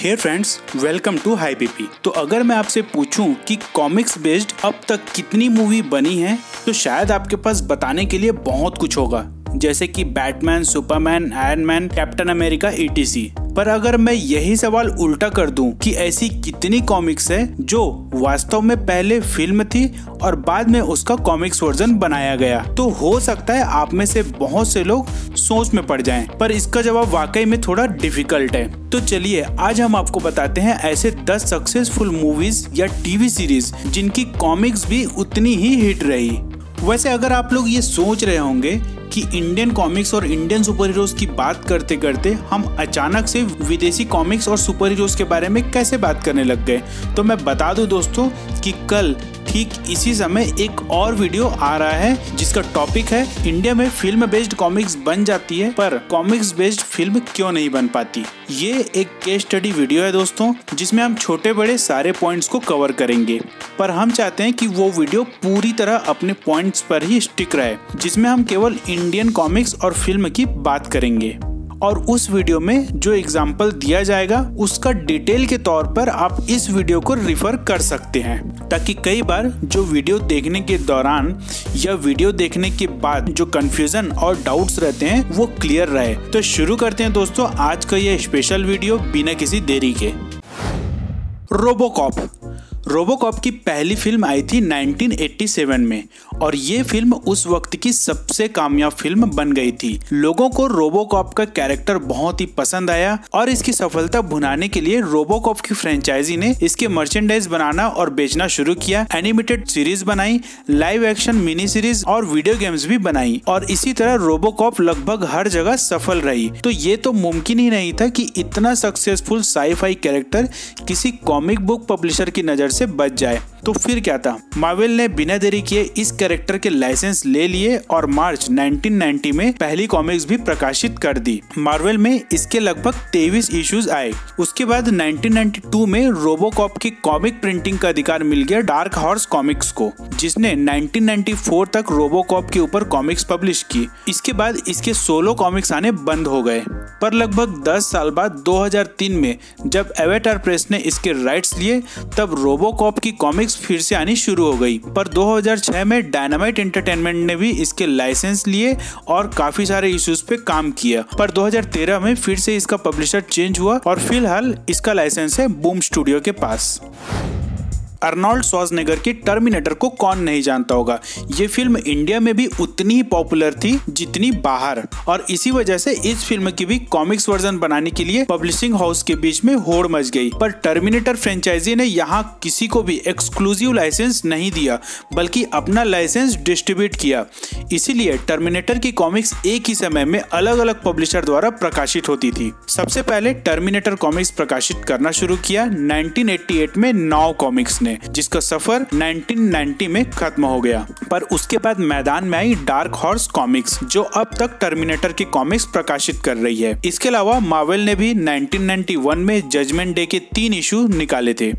Hey friends, welcome to high PP. तो अगर मैं आपसे पूछूं कि कॉमिक्स बेस्ड अब तक कितनी मूवी बनी है तो शायद आपके पास बताने के लिए बहुत कुछ होगा, जैसे कि Batman, Superman, iron man, captain America etc। पर अगर मैं यही सवाल उल्टा कर दूं कि ऐसी कितनी कॉमिक्स है जो वास्तव में पहले फिल्म थी और बाद में उसका कॉमिक्स वर्जन बनाया गया, तो हो सकता है आप में से बहुत से लोग सोच में पड़ जाएं। पर इसका जवाब वाकई में थोड़ा डिफिकल्ट है। तो चलिए आज हम आपको बताते हैं ऐसे 10 सक्सेसफुल मूवीज या टीवी सीरीज जिनकी कॉमिक्स भी उतनी ही हिट रही। वैसे अगर आप लोग ये सोच रहे होंगे कि इंडियन कॉमिक्स और इंडियन सुपर हीरोज की बात करते करते हम अचानक से विदेशी कॉमिक्स और सुपर हीरोज के बारे में कैसे बात करने लग गए, तो मैं बता दूं दोस्तों कि कल ठीक इसी समय एक और वीडियो आ रहा है जिसका टॉपिक है इंडिया में फिल्म बेस्ड कॉमिक्स बन जाती है पर कॉमिक्स बेस्ड फिल्म क्यों नहीं बन पाती। ये एक केस स्टडी वीडियो है दोस्तों, जिसमें हम छोटे बड़े सारे पॉइंट्स को कवर करेंगे, पर हम चाहते हैं कि वो वीडियो पूरी तरह अपने पॉइंट्स पर ही स्टिक रहे, जिसमें हम केवल इंडियन कॉमिक्स और फिल्म की बात करेंगे। और उस वीडियो में जो एग्जाम्पल दिया जाएगा उसका डिटेल के तौर पर आप इस वीडियो को रिफर कर सकते हैं, ताकि कई बार जो वीडियो देखने के दौरान या वीडियो देखने के बाद जो कंफ्यूजन और डाउट्स रहते हैं वो क्लियर रहे। तो शुरू करते हैं दोस्तों आज का ये स्पेशल वीडियो बिना किसी देरी के। रोबोकॉप की पहली फिल्म आई थी 1987 में और ये फिल्म उस वक्त की सबसे कामयाब फिल्म बन गई थी। लोगों को रोबोकॉप का कैरेक्टर बहुत ही पसंद आया और इसकी सफलता भुनाने के लिए रोबोकॉप की फ्रेंचाइजी ने इसके मर्चेंडाइज बनाना और बेचना शुरू किया, एनिमेटेड सीरीज बनाई, लाइव एक्शन मिनी सीरीज और वीडियो गेम्स भी बनाई और इसी तरह रोबोकॉप लगभग हर जगह सफल रही। तो ये तो मुमकिन ही नहीं था कि इतना सक्सेसफुल साई-फाई कैरेक्टर किसी कॉमिक बुक पब्लिशर की नजर से बच जाए। तो फिर क्या था, मार्वल ने बिना देरी किए इस कैरेक्टर के लाइसेंस ले लिए और मार्च 1990 में पहली कॉमिक्स भी प्रकाशित कर दी। मार्वल में इसके लगभग 23 इश्यूज आए। उसके बाद 1992 में रोबोकॉप की कॉमिक प्रिंटिंग का अधिकार मिल गया डार्क हॉर्स कॉमिक्स को, जिसने 1994 तक रोबोकॉप के ऊपर कॉमिक्स पब्लिश की। इसके बाद इसके सोलो कॉमिक्स आने बंद हो गए, पर लगभग 10 साल बाद 2003 में जब एवेटार प्रेस ने इसके राइट्स लिए तब रोबोकॉप की कॉमिक्स फिर से आनी शुरू हो गई। पर 2006 में डायनामाइट एंटरटेनमेंट ने भी इसके लाइसेंस लिए और काफी सारे इश्यूज पे काम किया, पर 2013 में फिर से इसका पब्लिशर चेंज हुआ और फिलहाल इसका लाइसेंस है बूम स्टूडियो के पास। अर्नोल्ड श्वार्ज़नेगर की टर्मिनेटर को कौन नहीं जानता होगा। ये फिल्म इंडिया में भी उतनी ही पॉपुलर थी जितनी बाहर, और इसी वजह से इस फिल्म की भी कॉमिक्स वर्जन बनाने के लिए पब्लिशिंग हाउस के बीच में होड़ मच गई। पर टर्मिनेटर फ्रेंचाइजी ने यहाँ किसी को भी एक्सक्लूसिव लाइसेंस नहीं दिया, बल्कि अपना लाइसेंस डिस्ट्रीब्यूट किया। इसीलिए टर्मिनेटर की कॉमिक्स एक ही समय में अलग अलग पब्लिशर द्वारा प्रकाशित होती थी। सबसे पहले टर्मिनेटर कॉमिक्स प्रकाशित करना शुरू किया 1988 में नाउ कॉमिक्स ने, जिसका सफर 1990 में खत्म हो गया। पर उसके बाद मैदान में आई डार्क हॉर्स कॉमिक्स, जो अब तक टर्मिनेटर की कॉमिक्स प्रकाशित कर रही है। इसके अलावा मार्वल ने भी 1991 में जजमेंट डे के 3 इशू निकाले थे।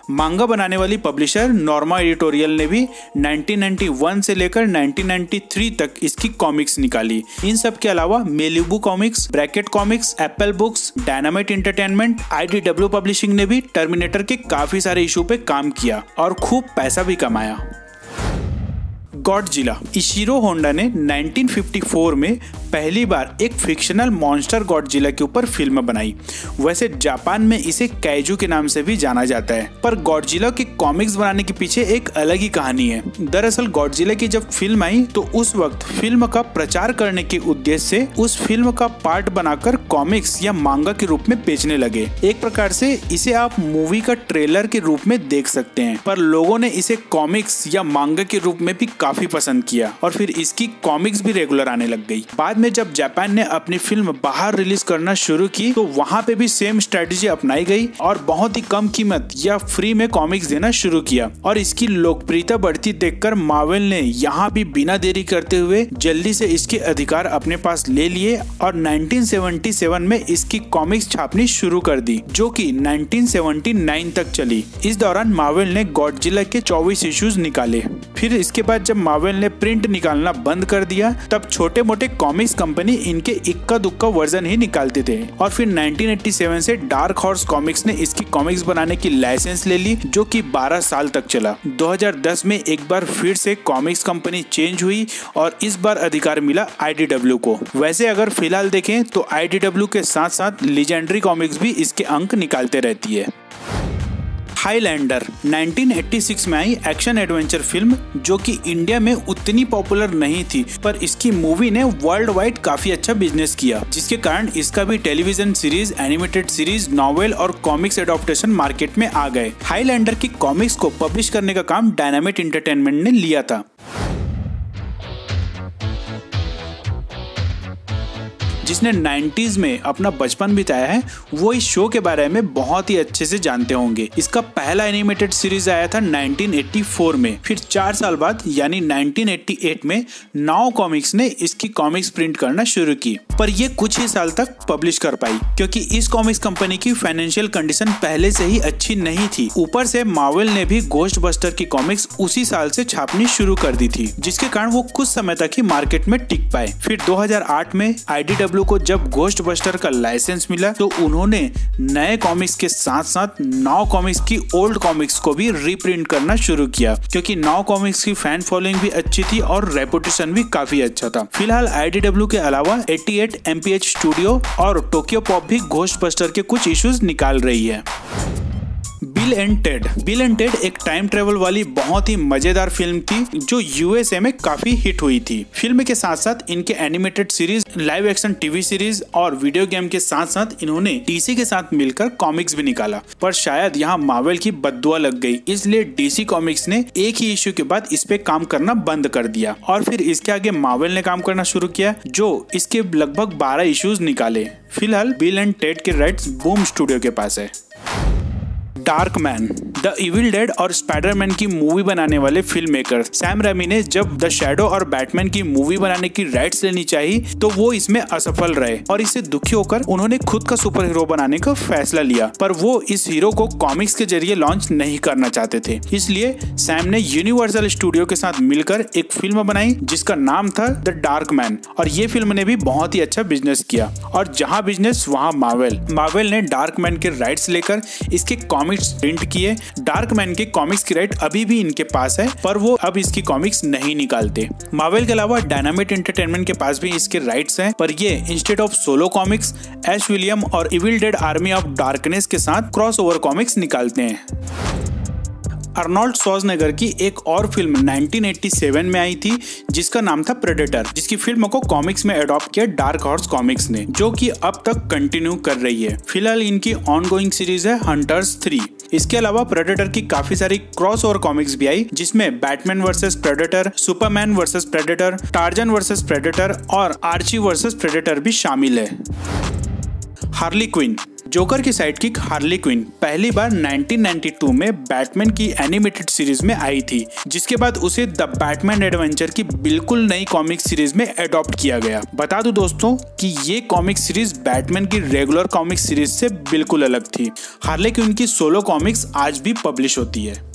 मांगा बनाने वाली पब्लिशर नॉर्मा एडिटोरियल ने भी 1991 से लेकर 1993 तक इसकी कॉमिक्स निकाली। इन सब के अलावा Malibu comics, bracket comics, Apple books, dynamite entertainment, IDW publishing ने भी टर्मिनेटर के काफी सारे इशू पे काम किया और खूब पैसा भी कमाया। गॉडजिला। इशिरो होंडा ने 1954 में पहली बार एक फिक्शनल मॉन्स्टर गॉडजिला के ऊपर फिल्म बनाई। वैसे जापान में इसे काइजू के नाम से भी जाना जाता है, पर गॉडजिला की कॉमिक्स बनाने के पीछे एक अलग ही कहानी है। दरअसल गॉडजिला की जब फिल्म आई तो उस वक्त फिल्म का प्रचार करने के उद्देश्य से उस फिल्म का पार्ट बनाकर कॉमिक्स या मांगा के रूप में बेचने लगे। एक प्रकार से इसे आप मूवी का ट्रेलर के रूप में देख सकते हैं, पर लोगों ने इसे कॉमिक्स या मांगा के रूप में भी काफी पसंद किया और फिर इसकी कॉमिक्स भी रेगुलर आने लग गई। बाद में जब जापान ने अपनी फिल्म बाहर रिलीज करना शुरू की तो वहां पे भी सेम स्ट्रेटजी अपनाई गई और बहुत ही कम कीमत या फ्री में कॉमिक्स देना शुरू किया। और इसकी लोकप्रियता बढ़ती देखकर मार्वल ने यहाँ भी बिना देरी करते हुए जल्दी से इसके अधिकार अपने पास ले लिए और 1977 में इसकी कॉमिक्स छापनी शुरू कर दी, जो कि 1979 तक चली। इस दौरान मार्वल ने गॉडजिला के 24 इश्यूज निकाले। फिर इसके बाद जब जब मार्वल ने प्रिंट निकालना बंद कर दिया तब छोटे मोटे कॉमिक्स कंपनी इनके इक्का दुक्का वर्जन ही निकालते थे और फिर 1987 से डार्क हॉर्स कॉमिक्स ने इसकी कॉमिक्स बनाने की लाइसेंस ले ली जो कि 12 साल तक चला। 2010 में एक बार फिर से कॉमिक्स कंपनी चेंज हुई और इस बार अधिकार मिला IDW को। वैसे अगर फिलहाल देखें तो IDW के साथ साथ लीजेंडरी कॉमिक्स भी इसके अंक निकालते रहती है। हाईलैंडर 1986 में आई एक्शन एडवेंचर फिल्म जो कि इंडिया में उतनी पॉपुलर नहीं थी, पर इसकी मूवी ने वर्ल्ड वाइड काफी अच्छा बिजनेस किया, जिसके कारण इसका भी television series, animated series, novel और कॉमिक्स एडॉप्टेशन मार्केट में आ गए। हाईलैंडर की कॉमिक्स को पब्लिश करने का काम डायनामाइट एंटरटेनमेंट ने लिया था। जिसने 90s में अपना बचपन बिताया है वो इस शो के बारे में बहुत ही अच्छे से जानते होंगे। इसका पहला एनिमेटेड सीरीज आया था 1984 में, फिर 4 साल बाद यानी 1988 में नाउ कॉमिक्स ने इसकी कॉमिक्स प्रिंट करना शुरू की, पर ये कुछ ही साल तक पब्लिश कर पाई क्योंकि इस कॉमिक्स कंपनी की फाइनेंशियल कंडीशन पहले से ही अच्छी नहीं थी। ऊपर से मार्वल ने भी घोस्ट बस्टर की कॉमिक्स उसी साल से छापनी शुरू कर दी थी, जिसके कारण वो कुछ समय तक ही मार्केट में टिक पाए। फिर 2008 में IDW को जब घोस्ट बस्टर का लाइसेंस मिला तो उन्होंने नए कॉमिक्स के साथ साथ नाउ कॉमिक्स की ओल्ड कॉमिक्स को भी रीप्रिंट करना शुरू किया क्योंकि नाउ कॉमिक्स की फैन फॉलोइंग भी अच्छी थी और रेपुटेशन भी काफी अच्छा था। फिलहाल IDW के अलावा 88 MPH स्टूडियो और टोक्यो पॉप भी घोस्ट बस्टर के कुछ इश्यूज निकाल रही है। बिल एंड टेड एक टाइम ट्रेवल वाली बहुत ही मजेदार फिल्म थी जो USA में काफी हिट हुई थी। फिल्म के साथ साथ इनके animated series, live action TV series और वीडियो गेम के साथ साथ इन्होंने DC के साथ मिलकर कॉमिक्स भी निकाला, पर शायद यहाँ मार्वल की बद्दुआ लग गई, इसलिए DC कॉमिक्स ने एक ही इश्यू के बाद इस पे काम करना बंद कर दिया और फिर इसके आगे मार्वल ने काम करना शुरू किया जो इसके लगभग 12 इश्यूज निकाले। फिलहाल बिल एंड टेड के राइट्स बूम स्टूडियो के पास है। Dark man, the evil dead और स्पाइडरमैन की मूवी बनाने वाले फिल्म मेकर सैम रेमी ने जब द शैडो और बैटमैन की मूवी बनाने की राइट्स लेनी चाहिए तो वो इसमें असफल रहे और इससे दुखी होकर उन्होंने खुद का सुपर हीरो बनाने का फैसला लिया, पर वो इस हीरो को कॉमिक्स के जरिए लॉन्च नहीं करना चाहते थे। इसलिए सैम ने यूनिवर्सल स्टूडियो के साथ मिलकर एक फिल्म बनाई जिसका नाम था द डार्क मैन और ये फिल्म ने भी बहुत ही अच्छा बिजनेस किया और जहाँ बिजनेस वहाँ मार्वल ने डार्क मैन के राइट्स लेकर इसके कॉमिक्स प्रिंट किए। डार्क मैन के कॉमिक्स की राइट अभी भी इनके पास है, पर वो अब इसकी कॉमिक्स नहीं निकालते। मार्वल के अलावा डायनामाइट एंटरटेनमेंट के पास भी इसके राइट्स हैं, पर ये instead of solo comics Ash William और Evil Dead Army of Darkness के साथ क्रॉसओवर कॉमिक्स निकालते हैं। अर्नोल्ड श्वार्ज़नेगर की एक और फिल्म 1987 में आई थी जिसका नाम था प्रेडेटर, जिसकी फिल्म को कॉमिक्स में अडॉप्ट किया डार्क हॉर्स कॉमिक्स ने, जो कि अब तक कंटिन्यू कर रही है। फिलहाल इनकी ऑनगोइंग सीरीज है हंटर्स 3। इसके अलावा प्रेडेटर की काफी सारी क्रॉसओवर कॉमिक्स भी आई जिसमें Batman versus predator, Superman versus predator, torsion versus predator और आर्ची वर्सेस प्रेडेटर भी शामिल है। हार्ली क्विन, जोकर की साइडकिक हार्ली क्विन पहली बार 1992 में बैटमैन की एनिमेटेड सीरीज में आई थी, जिसके बाद उसे द बैटमैन एडवेंचर की बिल्कुल नई कॉमिक सीरीज में अडॉप्ट किया गया। बता दूं दोस्तों कि ये कॉमिक सीरीज बैटमैन की रेगुलर कॉमिक सीरीज से बिल्कुल अलग थी। हार्ली क्विन की सोलो कॉमिक्स आज भी पब्लिश होती है।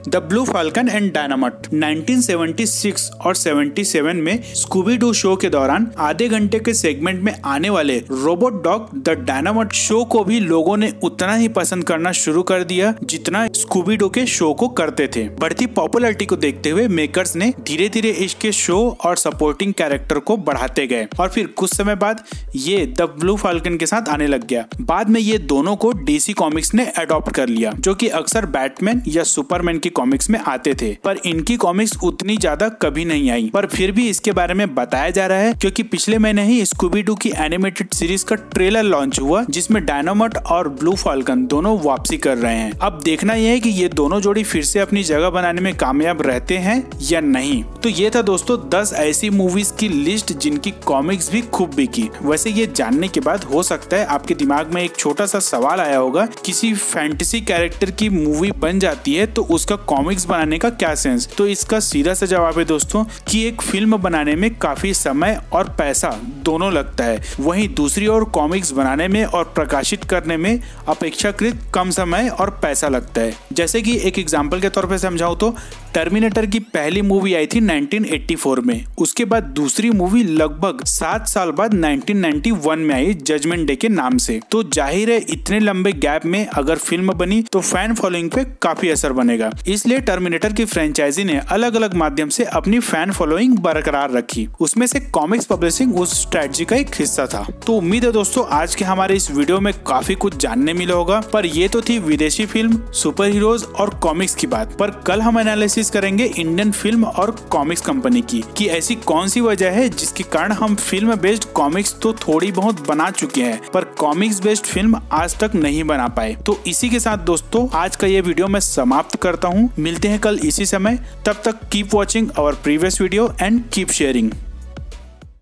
The blue falcon and dynamite 1976 और 77 में स्कूबी डू शो के दौरान आधे घंटे के सेगमेंट में आने वाले robot dog the dynamite show को भी लोगों ने उतना ही पसंद करना शुरू कर दिया जितना स्कूबी डू के शो को करते थे। बढ़ती पॉपुलैरिटी को देखते हुए मेकर्स ने धीरे धीरे इसके शो और सपोर्टिंग कैरेक्टर को बढ़ाते गए और फिर कुछ समय बाद ये द ब्लू फाल्कन के साथ आने लग गया। बाद में ये दोनों को DC कॉमिक्स ने अडॉप्ट कर लिया, जो कि अक्सर बैटमैन या सुपरमैन की कॉमिक्स में आते थे, पर इनकी कॉमिक्स उतनी ज्यादा कभी नहीं आई। पर फिर भी इसके बारे में बताया जा रहा है क्योंकि पिछले महीने ही स्कूबी डू की एनिमेटेड सीरीज का ट्रेलर लॉन्च हुआ जिसमें डायनामाइट और ब्लू फाल्कन दोनों वापसी कर रहे हैं। अब देखना यह है कि ये दोनों जोड़ी फिर से अपनी जगह बनाने में कामयाब रहते हैं या नहीं। तो ये था दोस्तों 10 ऐसी मूवीज की लिस्ट जिनकी कॉमिक्स भी खूब बिकी। वैसे ये जानने के बाद हो सकता है आपके दिमाग में एक छोटा सा सवाल आया होगा, किसी फैंटेसी कैरेक्टर की मूवी बन जाती है तो उसका कॉमिक्स बनाने का क्या सेंस? तो इसका सीधा सा जवाब है दोस्तों कि एक फिल्म बनाने में काफी समय और पैसा दोनों लगता है, वहीं दूसरी ओर कॉमिक्स बनाने में और प्रकाशित करने में अपेक्षाकृत कम समय और पैसा लगता है। जैसे कि एक एग्जांपल के तौर पे समझाऊं तो टर्मिनेटर की पहली मूवी आई थी 1984 में, उसके बाद दूसरी मूवी लगभग 7 साल बाद 1991 में आई जजमेंट डे के नाम से। तो जाहिर है इतने लंबे गैप में अगर फिल्म बनी तो फैन फॉलोइंग पे काफी असर बनेगा, इसलिए टर्मिनेटर की फ्रेंचाइजी ने अलग अलग माध्यम से अपनी फैन फॉलोइंग बरकरार रखी। उसमें से कॉमिक्स पब्लिशिंग उस स्ट्रेटजी का एक हिस्सा था। तो उम्मीद है दोस्तों आज के हमारे इस वीडियो में काफी कुछ जानने मिला होगा। पर ये तो थी विदेशी फिल्म, सुपर हीरोज और कॉमिक्स की बात। पर कल हम एनालिसिस करेंगे इंडियन फिल्म और कॉमिक्स कंपनी की कि ऐसी कौन सी वजह है जिसके कारण हम फिल्म बेस्ड कॉमिक्स तो थोड़ी बहुत बना चुके हैं पर कॉमिक्स बेस्ड फिल्म आज तक नहीं बना पाए। तो इसी के साथ दोस्तों आज का ये वीडियो मैं समाप्त करता हूँ। मिलते हैं कल इसी समय, तब तक keep watching our previous video and keep sharing.